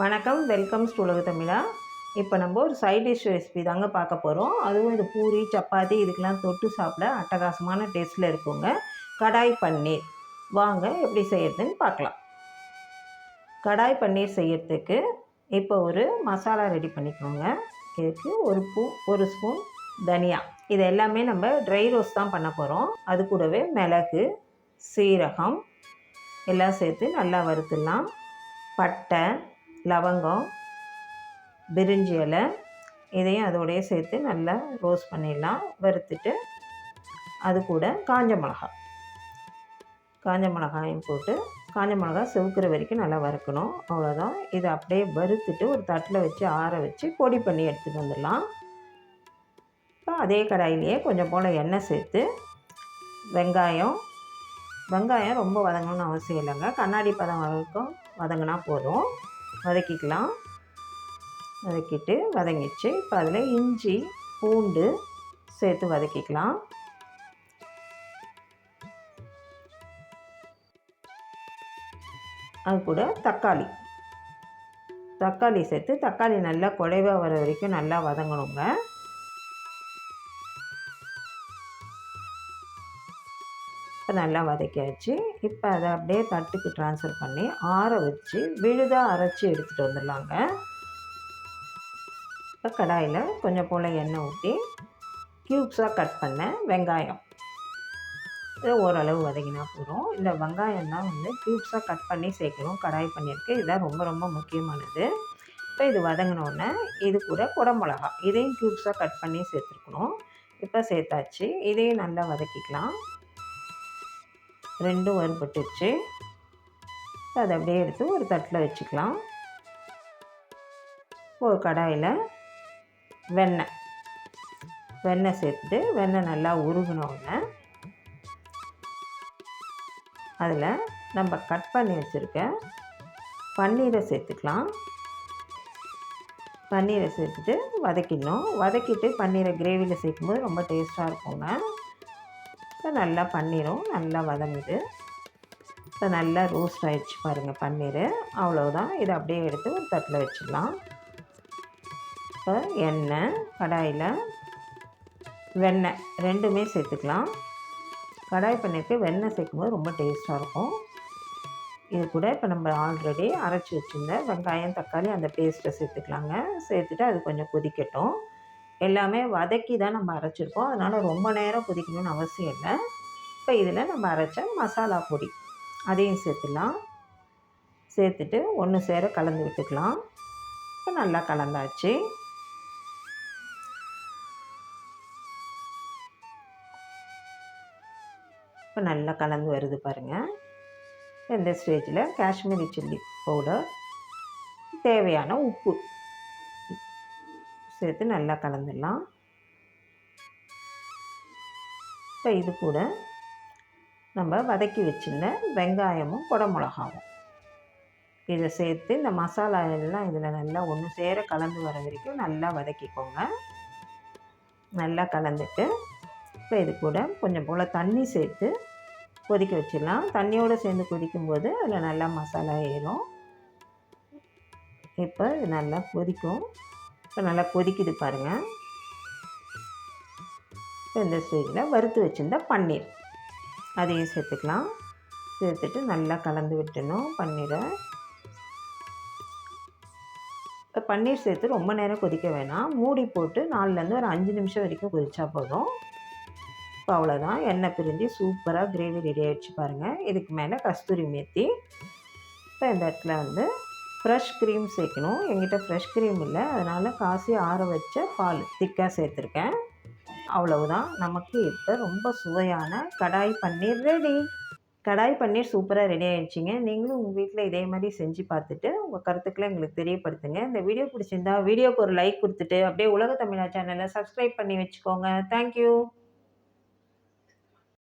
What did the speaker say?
வணக்கம், welcome to உலக தமிழா. இப்போ நம்ம ஒரு சைட் டிஷ் ரெசிபி தாங்க பார்க்க போகிறோம். அதுவும் இது பூரி, சப்பாத்தி இதுக்கெலாம் தொட்டு சாப்பிட அட்டகாசமான டேஸ்ட்டில் இருக்குங்க. கடாய் பன்னீர். வாங்க எப்படி செய்யறதுன்னு பார்க்கலாம். கடாய் பன்னீர் செய்யறதுக்கு இப்போ ஒரு மசாலா ரெடி பண்ணிக்கோங்க. இதுக்கு ஒரு ஸ்பூன் தனியா. இது எல்லாமே நம்ம ட்ரை ரோஸ்ட் தான் பண்ண போகிறோம். அது கூடவே மிளகு, சீரகம் எல்லாம் சேர்த்து நல்லா வறுத்துடலாம். பட்டை, லவங்கம், பிரிஞ்சி இலை இதையும் அதோடையே சேர்த்து நல்லா ரோஸ்ட் பண்ணிடலாம். வறுத்துட்டு அது கூட காஞ்ச மிளகாயும் போட்டு காஞ்ச மிளகா செவுக்கிற வரைக்கும் நல்லா வறுக்கணும். அவ்வளோதான். இதை அப்படியே வறுத்துட்டு ஒரு தட்டில் வச்சு ஆற வச்சு பொடி பண்ணி எடுத்துகிட்டு வந்துடலாம். இப்போ அதே கடாயிலேயே கொஞ்சம் போல் எண்ணெய் சேர்த்து வெங்காயம் ரொம்ப வதங்கணும்னு அவசியம் இல்லைங்க. கண்ணாடி பதம் வரைக்கும் வதங்கினா போதும். வதக்கிக்கலாம். வதக்கிட்டு வதங்கிச்சு. இப்போ அதில் இஞ்சி, பூண்டு சேர்த்து வதக்கிக்கலாம். அது கூட தக்காளி சேர்த்து தக்காளி நல்லா குழைவாக வர வரைக்கும் நல்லா வதங்கணுங்க. இப்போ நல்லா வதக்கியாச்சு. இப்போ அதை அப்படியே தட்டுக்கு ட்ரான்ஸ்ஃபர் பண்ணி ஆற வச்சு விழுதாக அரைச்சி எடுத்துகிட்டு வந்துடலாங்க. இப்போ கடாயில் கொஞ்சம் போல் எண்ணெய் ஊற்றி க்யூப்ஸாக கட் பண்ண வெங்காயம் இதை ஓரளவு வதங்கினா போதும். இந்த வெங்காயம் தான் க்யூப்ஸாக கட் பண்ணி சேர்க்கணும். கடாய் பண்ணியிருக்கு. இதுதான் ரொம்ப ரொம்ப முக்கியமானது. இப்போ இது வதங்கினோடனே இது கூட குடமிளகா இதையும் க்யூப்ஸாக கட் பண்ணி சேர்த்துருக்கணும். இப்போ சேர்த்தாச்சு. இதையும் நல்லா வதக்கிக்கலாம். ரெண்டும் வறுபட்டுச்சு. அதை அப்படியே எடுத்து ஒரு தட்டில் வச்சுக்கலாம். ஒரு கடாயில் வெண்ணெய் சேர்த்துட்டு வெண்ணெய் நல்லா உருகினோடனே அதில் நம்ம கட் பண்ணி வச்சுருக்க பன்னீரை சேர்த்துக்கலாம். பன்னீரை சேர்த்துட்டு வதக்கிட்டு பன்னீரை கிரேவியில் சேர்க்கும்போது ரொம்ப டேஸ்ட்டாக இருக்குங்க. இப்போ நல்லா பன்னீரும் நல்லா வதங்குது. இப்போ நல்லா ரோஸ்ட் ஆகிடுச்சு பாருங்கள் பன்னீர். அவ்வளோதான். இதை அப்படியே எடுத்து ஒரு தட்டில் வச்சிடலாம். இப்போ எண்ணெய், கடாயில் வெண்ணெய் ரெண்டுமே சேர்த்துக்கலாம். கடாய் பன்னீருக்கு வெண்ணெய் சேர்க்கும்போது ரொம்ப டேஸ்ட்டாக இருக்கும். இது கூட இப்போ நம்ம ஆல்ரெடி அரைச்சி வச்சுருந்த வெங்காயம், தக்காளி அந்த பேஸ்ட்டை சேர்த்துக்கலாங்க. சேர்த்துட்டு அது கொஞ்சம் கொதிக்கட்டும். எல்லாமே வதக்கி தான் நம்ம அரைச்சிருக்கோம். அதனால் ரொம்ப நேரம் கொதிக்கணும்னு அவசியம் இல்லை. இப்போ இதில் நம்ம அரைச்ச மசாலா பொடி அதையும் சேர்த்துக்கலாம். சேர்த்துட்டு ஒன்று சேர கலந்து விட்டுக்கலாம். இப்போ நல்லா கலந்தாச்சு. இப்போ நல்லா கலந்து வருது பாருங்கள். இந்த ஸ்டேஜில் காஷ்மீரி சில்லி பவுடர், தேவையான உப்பு சேர்த்து நல்லா கலந்துடலாம். இப்போ இது கூட நம்ம வதக்கி வச்சுருந்த வெங்காயமும் குடமிளகாவும் இதை சேர்த்து இந்த மசாலா எல்லாம் இதில் நல்லா ஒன்று சேர கலந்து வர வரைக்கும் நல்லா வதக்கிக்கோங்க. நல்லா கலந்துட்டு இப்போ இது கூட கொஞ்சம் போல் தண்ணி சேர்த்து கொதிக்க வச்சிடலாம். தண்ணியோடு சேர்ந்து கொதிக்கும்போது அதில் நல்லா மசாலா ஏறும். இப்போ இது நல்லா கொதிக்கும். இப்போ நல்லா கொதிக்குது பாருங்கள். இப்போ இந்த ஸ்டேஜில் வறுத்து வச்சுருந்த பன்னீர் அதையும் சேர்த்துக்கலாம். சேர்த்துட்டு நல்லா கலந்து விட்டுணும் பன்னீரை. இப்போ பன்னீர் சேர்த்து ரொம்ப நேரம் கொதிக்க வேணாம். மூடி போட்டு 4லேருந்து ஒரு 5 நிமிஷம் வரைக்கும் கொதிச்சா போதும். இப்போ அவ்வளோதான். எண்ணெய் பிரிஞ்சு சூப்பராக கிரேவி ரெடி ஆகிடுச்சு பாருங்கள். இதுக்கு மேலே கஸ்தூரி மேத்தி. இப்போ இந்த இடத்துல ஃப்ரெஷ் க்ரீம் சேர்க்கணும். என்கிட்ட ஃப்ரெஷ் க்ரீம் இல்லை, அதனால் காசி ஆற வச்ச பால் திக்காக சேர்த்துருக்கேன். அவ்வளவுதான். நமக்கு இப்போ ரொம்ப சுவையான கடாய் பன்னீர் ரெடி. கடாய் பன்னீர் சூப்பராக ரெடி ஆகிடுச்சிங்க. நீங்களும் உங்கள் வீட்டில் இதே மாதிரி செஞ்சு பார்த்துட்டு உங்கள் கருத்துக்களை எங்களுக்கு தெரியப்படுத்துங்க. இந்த வீடியோ பிடிச்சிருந்தா வீடியோக்கு ஒரு லைக் கொடுத்துட்டு அப்படியே உலக தமிழா சேனலை சப்ஸ்கிரைப் பண்ணி வச்சுக்கோங்க. தேங்க்யூ.